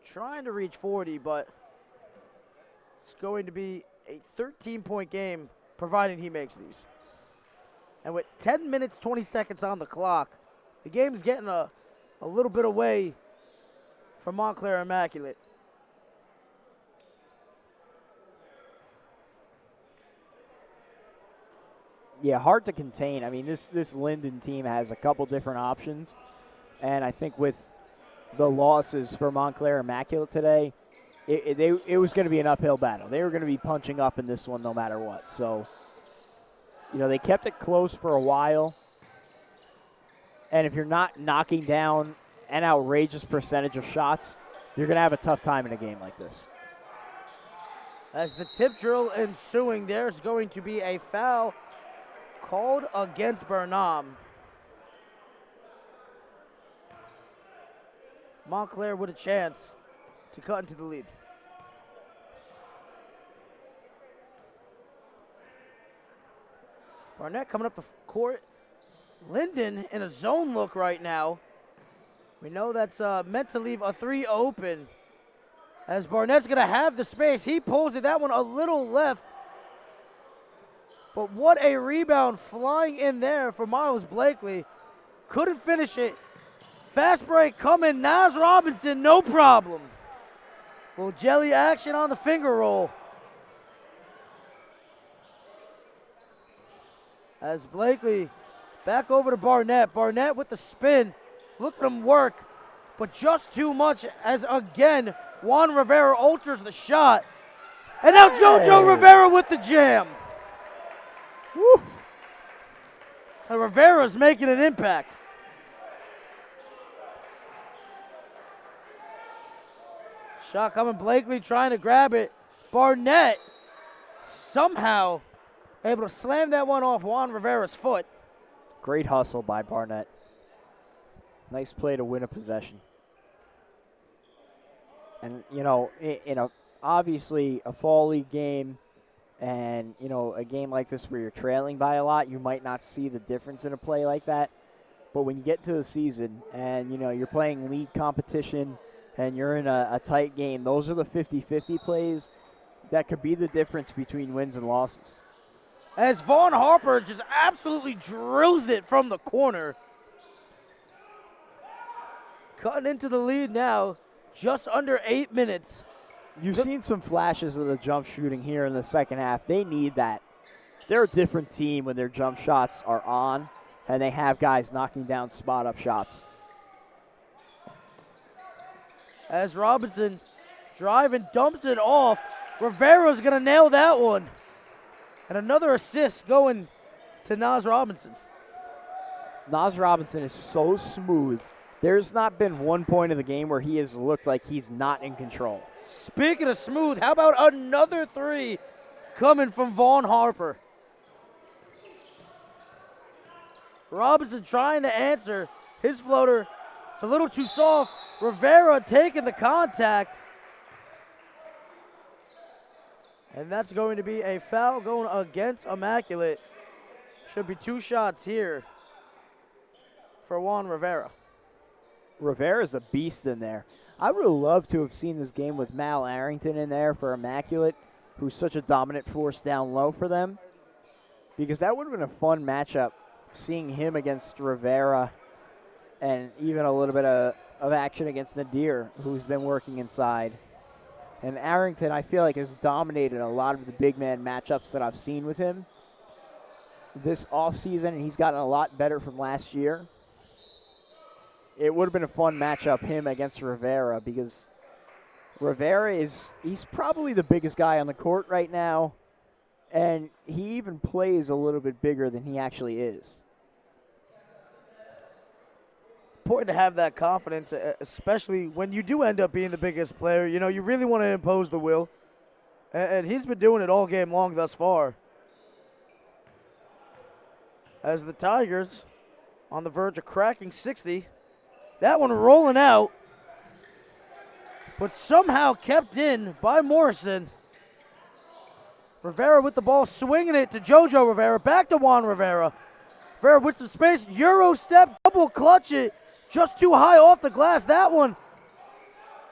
Trying to reach 40, but it's going to be a 13-point game, providing he makes these. And with 10 minutes, 20 seconds on the clock, the game's getting a little bit away from Montclair Immaculate. Yeah, hard to contain. I mean, this Linden team has a couple different options, and I think with the losses for Montclair Immaculate today, it was going to be an uphill battle. They were going to be punching up in this one no matter what. So, they kept it close for a while, and if you're not knocking down an outrageous percentage of shots, you're going to have a tough time in a game like this. As the tip drill ensuing, there's going to be a foul called against Burnham. Montclair with a chance to cut into the lead. Barnett coming up the court. Linden in a zone look right now. We know that's meant to leave a 3 open. As Barnett's going to have the space. He pulls it. That one a little left. But what a rebound flying in there for Miles Blakely. Couldn't finish it. Fast break coming. Nas Robinson, no problem. Little jelly action on the finger roll. As Blakely back over to Barnett. Barnett with the spin. Look at him work. But just too much as, again, Juan Rivera alters the shot. And now JoJo Rivera with the jam. Woo. And Rivera's making an impact. Shot coming, Blakely trying to grab it. Barnett somehow able to slam that one off Juan Rivera's foot. Great hustle by Barnett. Nice play to win a possession. And, in a obviously a fall league game and, a game like this where you're trailing by a lot, you might not see the difference in a play like that. But when you get to the season and, you're playing league competition and you're in a tight game, those are the 50-50 plays that could be the difference between wins and losses. As Vaughn Harper just absolutely drills it from the corner. Cutting into the lead now, just under 8 minutes. You've seen some flashes of the jump shooting here in the second half. They need that. They're a different team when their jump shots are on and they have guys knocking down spot-up shots. As Robinson driving, dumps it off. Rivera's going to nail that one. And another assist going to Nas Robinson. Nas Robinson is so smooth. There's not been one point of the game where he has looked like he's not in control. Speaking of smooth, how about another 3 coming from Vaughn Harper? Robinson trying to answer. His floater, it's a little too soft. Rivera taking the contact. And that's going to be a foul going against Immaculate. Should be 2 shots here for Juan Rivera. Rivera's a beast in there. I would have loved to have seen this game with Mal Arrington in there for Immaculate, who's such a dominant force down low for them, because that would have been a fun matchup, seeing him against Rivera and even a little bit of of action against Nadir, who's been working inside. And Arrington, I feel like, has dominated a lot of the big man matchups that I've seen with him this offseason, and he's gotten a lot better from last year. It would have been a fun matchup, him against Rivera, because Rivera he's probably the biggest guy on the court right now, and he even plays a little bit bigger than he actually is. Important to have that confidence, especially when you do end up being the biggest player. You know, you really want to impose the will, and he's been doing it all game long thus far. As the Tigers on the verge of cracking 60. That one rolling out, but somehow kept in by Morrison. Rivera with the ball, swinging it to JoJo Rivera, back to Juan Rivera. Rivera with some space, Euro step, double clutch it, just too high off the glass. That one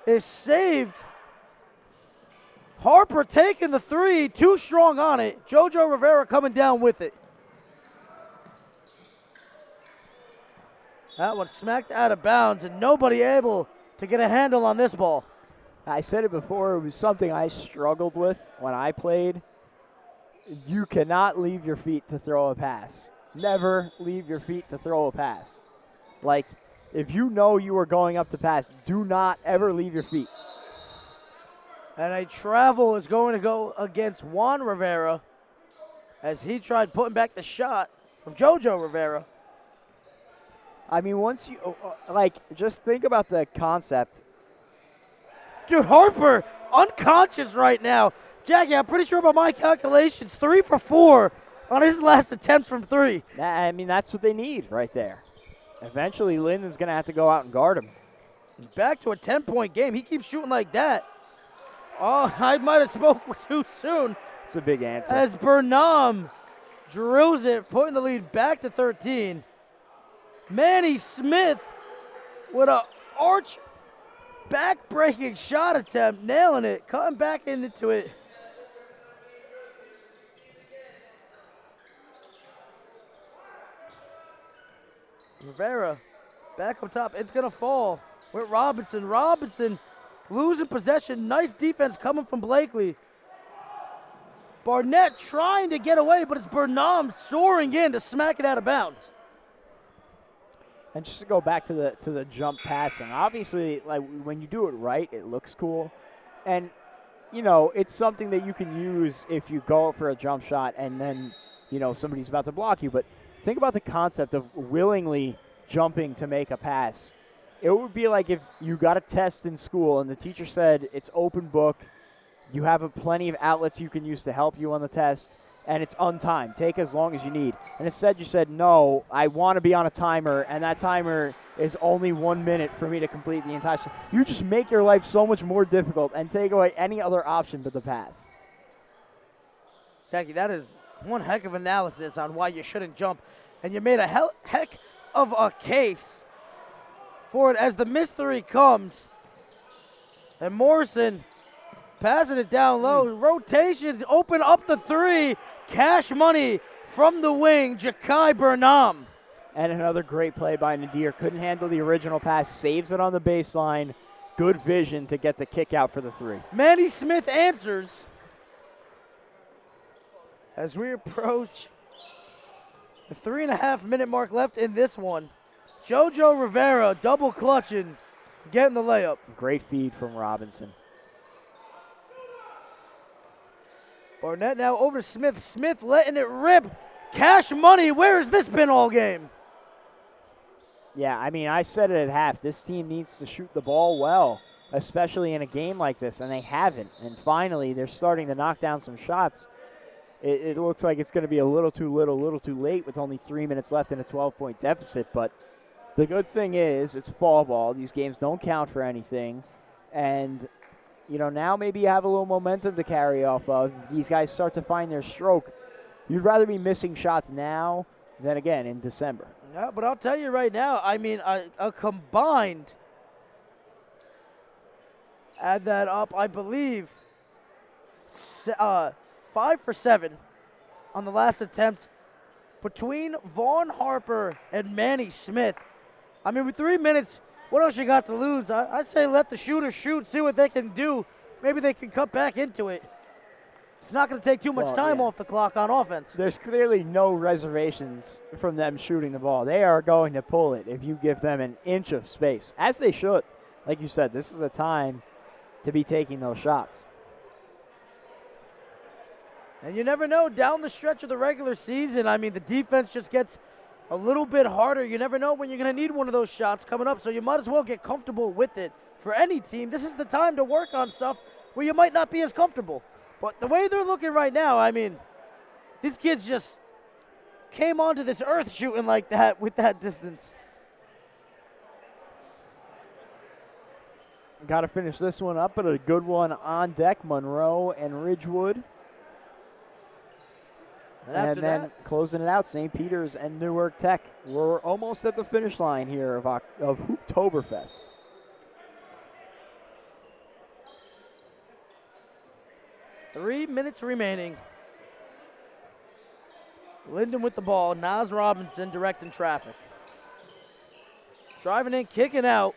is saved. Harper taking the three, too strong on it. JoJo Rivera coming down with it. That one smacked out of bounds, and nobody able to get a handle on this ball. I said it before, it was something I struggled with when I played. You cannot leave your feet to throw a pass. Never leave your feet to throw a pass. Like, if you know you are going up to pass, do not ever leave your feet. And a travel is going to go against Juan Rivera as he tried putting back the shot from JoJo Rivera. I mean, once you, just think about the concept. Dude, Harper unconscious right now. Jackie, I'm pretty sure by my calculations, 3 for 4 on his last attempt from 3. I mean, that's what they need right there. Eventually, Linden's going to have to go out and guard him. Back to a 10-point game. He keeps shooting like that. Oh, I might have spoke too soon. It's a big answer. As Burnham drills it, putting the lead back to 13. Manny Smith with an arch back-breaking shot attempt, nailing it, cutting back into it. Rivera back on top. It's going to fall with Robinson. Robinson losing possession. Nice defense coming from Blakely. Barnett trying to get away, but it's Burnham soaring in to smack it out of bounds. And just to go back to the jump passing, obviously, like when you do it right, it looks cool. And, you know, it's something that you can use if you go for a jump shot and then, you know, somebody's about to block you. But think about the concept of willingly jumping to make a pass. It would be like if you got a test in school and the teacher said it's open book, you have plenty of outlets you can use to help you on the test, and it's untimed. Take as long as you need. And instead you said, no, I want to be on a timer, and that timer is only 1 minute for me to complete the entire shot. You just make your life so much more difficult and take away any other option but the pass. Jackie, that is one heck of analysis on why you shouldn't jump. And you made a heck of a case for it as the mystery comes. And Morrison passing it down low. Rotations open up the three. Cash money from the wing, Ja'Kai Burnham. And another great play by Nadir. Couldn't handle the original pass. Saves it on the baseline. Good vision to get the kick out for the three. Manny Smith answers as we approach the 3.5-minute mark left in this one. JoJo Rivera double clutching, getting the layup. Great feed from Robinson. Barnett now over to Smith. Smith letting it rip. Cash money, where has this been all game? Yeah, I mean, I said it at half. This team needs to shoot the ball well, especially in a game like this, and they haven't. And finally, they're starting to knock down some shots. It looks like it's going to be a little too little, a little too late with only 3 minutes left in a 12-point deficit. But the good thing is it's fall ball. These games don't count for anything. And, you know, now maybe you have a little momentum to carry off of. These guys start to find their stroke. You'd rather be missing shots now than, again, in December. Yeah, but I'll tell you right now, I mean, a combined, add that up, I believe, 5 for 7 on the last attempts between Vaughn Harper and Manny Smith. I mean, with 3 minutes, what else you got to lose? I say let the shooters shoot, see what they can do. Maybe they can cut back into it. It's not going to take too much time off the clock on offense. There's clearly no reservations from them shooting the ball. They are going to pull it if you give them an inch of space, as they should. Like you said, this is a time to be taking those shots. And you never know, down the stretch of the regular season, I mean, the defense just gets a little bit harder. You never know when you're going to need one of those shots coming up, so you might as well get comfortable with it. For any team, this is the time to work on stuff where you might not be as comfortable. But the way they're looking right now, I mean, these kids just came onto this earth shooting like that with that distance. Got to finish this one up, but a good one on deck, Monroe and Ridgewood. And then closing it out, St. Peter's and Newark Tech. We're almost at the finish line here of Hooptoberfest. Three minutes remaining. Linden with the ball. Nas Robinson directing traffic. Driving in, kicking out.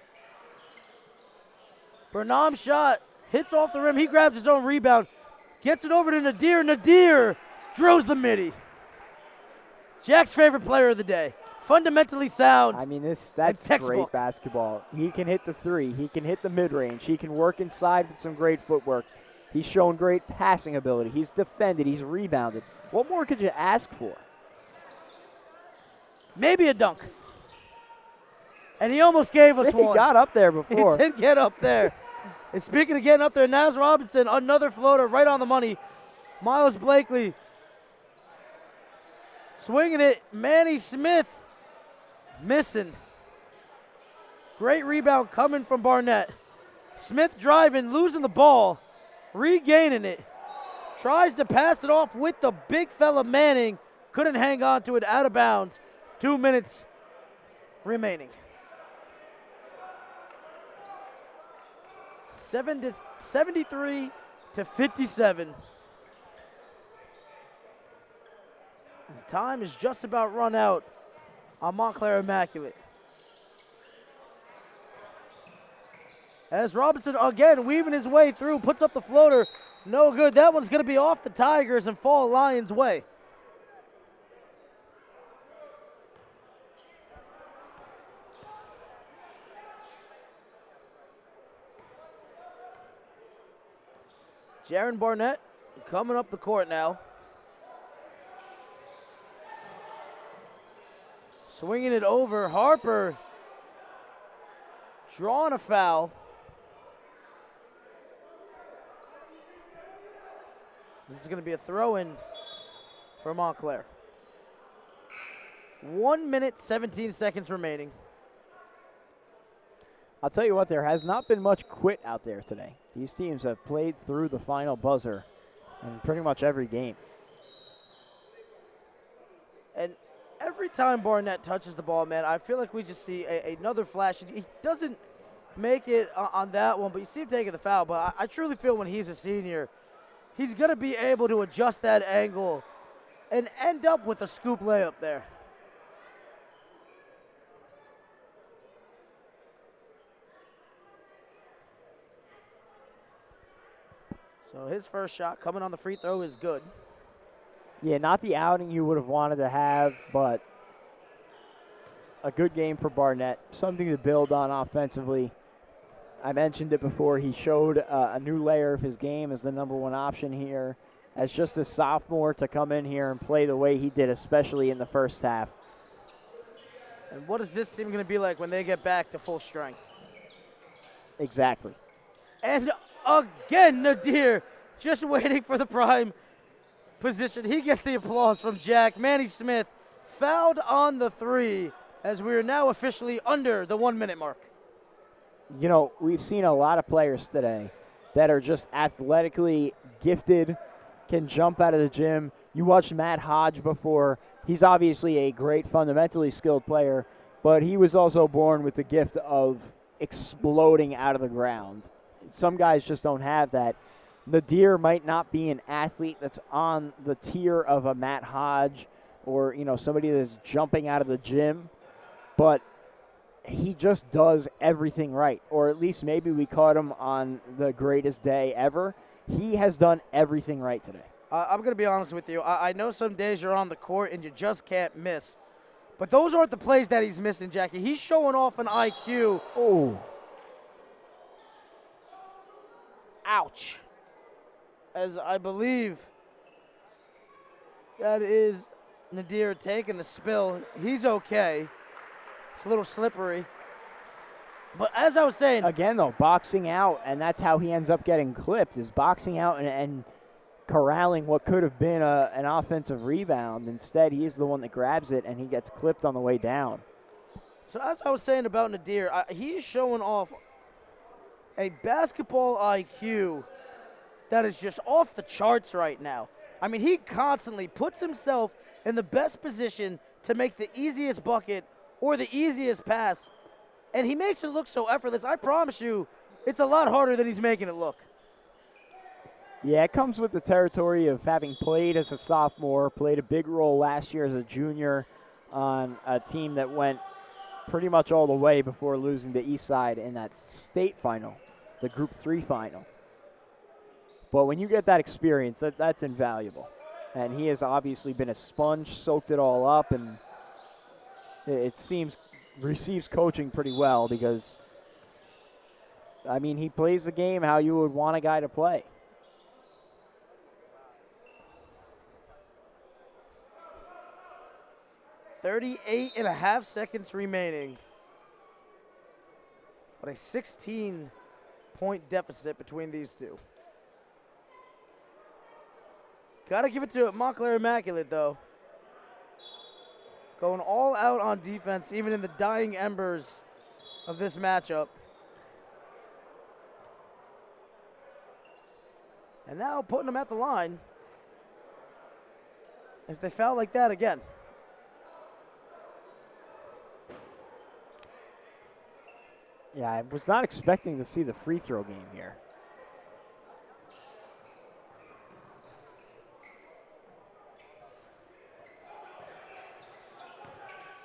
Burnham's shot hits off the rim. He grabs his own rebound. Gets it over to Nadir. Nadir drills the midi. Jack's favorite player of the day. Fundamentally sound. I mean, that's great basketball. He can hit the three. He can hit the mid-range. He can work inside with some great footwork. He's shown great passing ability. He's defended. He's rebounded. What more could you ask for? Maybe a dunk. And he almost gave us one. He got up there before. He did get up there. And speaking of getting up there, Nas Robinson, another floater right on the money. Miles Blakely swinging it. Manny Smith missing. Great rebound coming from Barnett. Smith driving, losing the ball. Regaining it. Tries to pass it off with the big fella Manning. Couldn't hang on to it, out of bounds. 2 minutes remaining. 73 to 57. Time is just about run out on Montclair Immaculate. As Robinson again weaving his way through, puts up the floater. No good. That one's going to be off the Tigers and fall Lions' way. Jaron Barnett coming up the court now. Swinging it over. Harper drawing a foul. This is going to be a throw-in for Montclair. 1 minute, 17 seconds remaining. I'll tell you what, there has not been much quit out there today. These teams have played through the final buzzer in pretty much every game. And every time Barnett touches the ball, man, I feel like we just see another flash. He doesn't make it on that one, but you see him taking the foul. But I truly feel when he's a senior, he's going to be able to adjust that angle and end up with a scoop layup there. So his first shot coming on the free throw is good. Yeah, not the outing you would have wanted to have, but a good game for Barnett. Something to build on offensively. I mentioned it before. He showed a new layer of his game as the number one option here, as just a sophomore to come in here and play the way he did, especially in the first half. And what is this team going to be like when they get back to full strength? Exactly. And again, Nadir just waiting for the prime position. He gets the applause from Jack. Manny Smith fouled on the three as we are now officially under the 1 minute mark. You know, we've seen a lot of players today that are just athletically gifted, can jump out of the gym. You watched Matt Hodge before. He's obviously a great fundamentally skilled player, but he was also born with the gift of exploding out of the ground. Some guys just don't have that. Nadir might not be an athlete that's on the tier of a Matt Hodge or, you know, somebody that's jumping out of the gym, but he just does everything right, or at least maybe we caught him on the greatest day ever. He has done everything right today. I'm going to be honest with you. I know some days you're on the court and you just can't miss. But those aren't the plays that he's missing, Jackie. He's showing off an IQ. Oh. Ouch. As I believe that is Nadir taking the spill. He's okay. It's a little slippery. But as I was saying. Again, though, boxing out, and that's how he ends up getting clipped, is boxing out and corralling what could have been an offensive rebound. Instead, he's the one that grabs it, and he gets clipped on the way down. So as I was saying about Nadir, he's showing off a basketball IQ that is just off the charts right now. I mean, he constantly puts himself in the best position to make the easiest bucket or the easiest pass, and he makes it look so effortless. I promise you, it's a lot harder than he's making it look. Yeah, it comes with the territory of having played as a sophomore, played a big role last year as a junior on a team that went pretty much all the way before losing to Eastside in that state final, the Group 3 final. But when you get that experience, that's invaluable. And he has obviously been a sponge, soaked it all up, and it seems receives coaching pretty well because, I mean, he plays the game how you would want a guy to play. .38.5 seconds remaining. But a 16-point deficit between these two. Got to give it to Montclair Immaculate, though. Going all out on defense, even in the dying embers of this matchup. And now putting them at the line. If they foul like that again. Yeah, I was not expecting to see the free throw game here.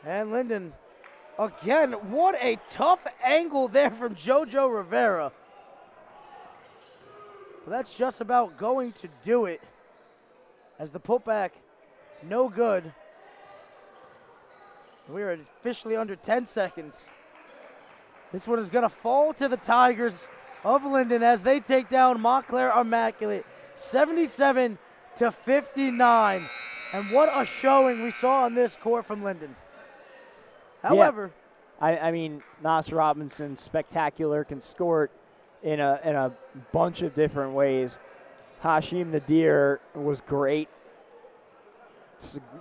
And Linden, again, what a tough angle there from JoJo Rivera. But that's just about going to do it. As the putback, no good. We are officially under 10 seconds. This one is going to fall to the Tigers of Linden as they take down Montclair Immaculate 77-59. And what a showing we saw on this court from Linden. However, yeah. I mean, Nas Robinson, spectacular, can score it in a bunch of different ways. Hashim Nadir was great.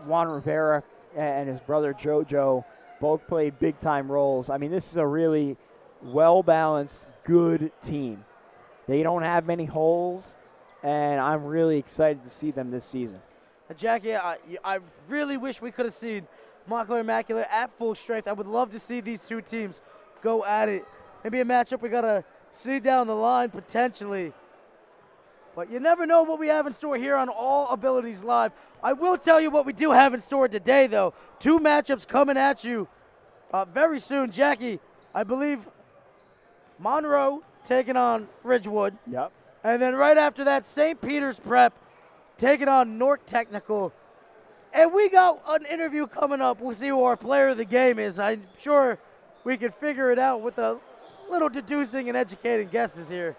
Juan Rivera and his brother JoJo both played big-time roles. I mean, this is a really well-balanced, good team. They don't have many holes, and I'm really excited to see them this season. Jackie, I really wish we could have seen Montclair Immaculate at full strength. I would love to see these two teams go at it. Maybe a matchup we got to see down the line potentially. But you never know what we have in store here on All Abilities Live. I will tell you what we do have in store today, though. Two matchups coming at you very soon. Jackie, I believe Monroe taking on Ridgewood. Yep. And then right after that, St. Peter's Prep taking on Newark Technical. And we got an interview coming up. We'll see who our player of the game is. I'm sure we can figure it out with a little deducing and educating guesses here.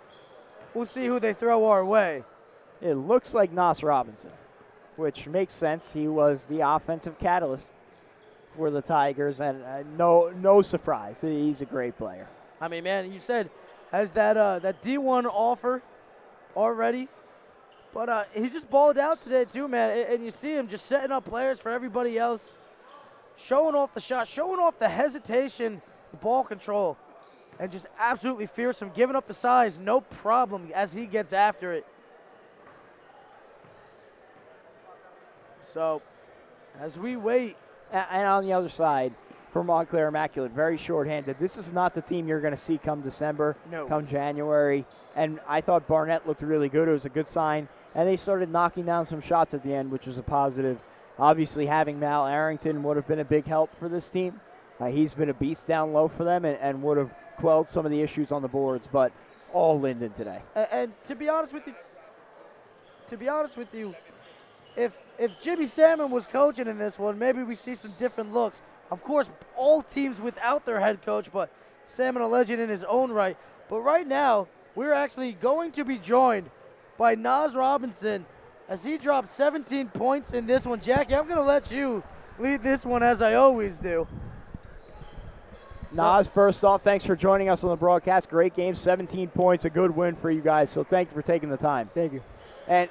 We'll see who they throw our way. It looks like Nas Robinson, which makes sense. He was the offensive catalyst for the Tigers, and no surprise. He's a great player. I mean, man, you said has that D1 offer already, but he just balled out today too, man. And you see him just setting up players for everybody else, showing off the shot, showing off the hesitation, the ball control. And just absolutely fearsome, giving up the size, no problem as he gets after it. So, as we wait. And on the other side, for Montclair Immaculate, very shorthanded. This is not the team you're going to see come December, come January. And I thought Barnett looked really good. It was a good sign. And they started knocking down some shots at the end, which was a positive. Obviously, having Mal Arrington would have been a big help for this team. He's been a beast down low for them and would have quelled some of the issues on the boards, but all Linden today. And to be honest with you, if Jimmy Salmon was coaching in this one, maybe we see some different looks. Of course, all teams without their head coach, but Salmon a legend in his own right. But right now, we're actually going to be joined by Nas Robinson as he dropped 17 points in this one. Jackie, I'm going to let you lead this one as I always do. Nas, first off, thanks for joining us on the broadcast. Great game, 17 points, a good win for you guys, so thank you for taking the time. Thank you. And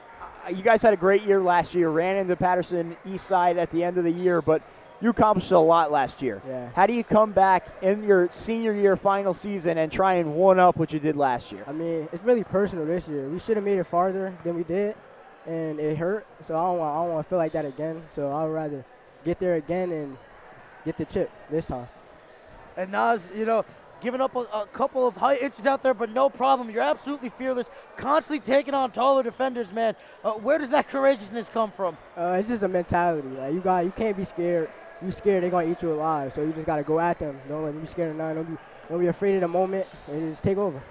you guys had a great year last year, ran into Patterson East Side at the end of the year, but you accomplished a lot last year. Yeah. How do you come back in your senior year final season and try and one-up what you did last year? I mean, it's really personal this year. We should have made it farther than we did, and it hurt, so I don't want to feel like that again. So I would rather get there again and get the chip this time. And Nas, giving up a couple of high inches out there, but no problem. You're absolutely fearless, constantly taking on taller defenders, man. Where does that courageousness come from? It's just a mentality. Like you can't be scared. You scared, they're gonna eat you alive. So you just gotta go at them. Don't let them be scared of nothing. Don't be afraid of the moment, and just take over.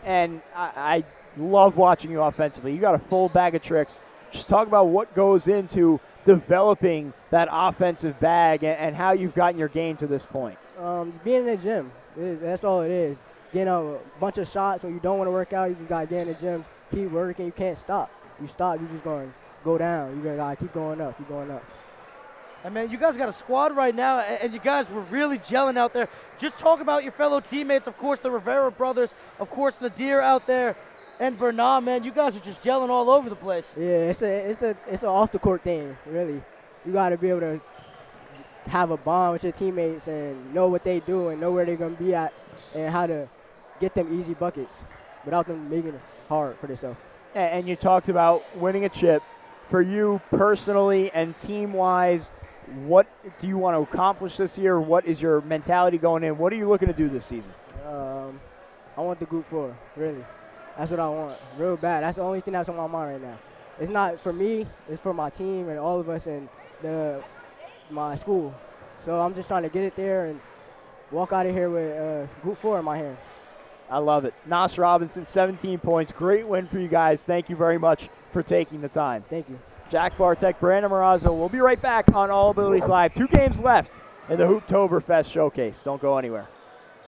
And I love watching you offensively. You got a full bag of tricks. Just talk about what goes into developing that offensive bag and how you've gotten your game to this point. Just being in the gym. That's all it is. Getting a bunch of shots when you don't want to work out. You just gotta get in the gym, keep working. You can't stop. You stop, you're just going to go down. You gotta keep going up, keep going up. And man, you guys got a squad right now, and you guys were really gelling out there. Just talk about your fellow teammates, of course, the Rivera brothers, of course, Nadir out there, and Bernard, man. You guys are just gelling all over the place. Yeah, it's an off the court thing, really. You got to be able to have a bond with your teammates and know what they do and know where they're going to be at and how to get them easy buckets without them making it hard for themselves. And you talked about winning a chip. For you personally and team-wise, what do you want to accomplish this year? What is your mentality going in? What are you looking to do this season? I want the Group 4, really. That's what I want, real bad. That's the only thing that's on my mind right now. It's not for me, it's for my team and all of us and my school. So I'm just trying to get it there and walk out of here with Group 4 in my hand. I love it. Nas Robinson, 17 points. Great win for you guys. Thank you very much for taking the time. Thank you. Jack Bartek, Brandon Marazzo. We'll be right back on All Abilities Live. 2 games left in the Hooptoberfest Showcase. Don't go anywhere.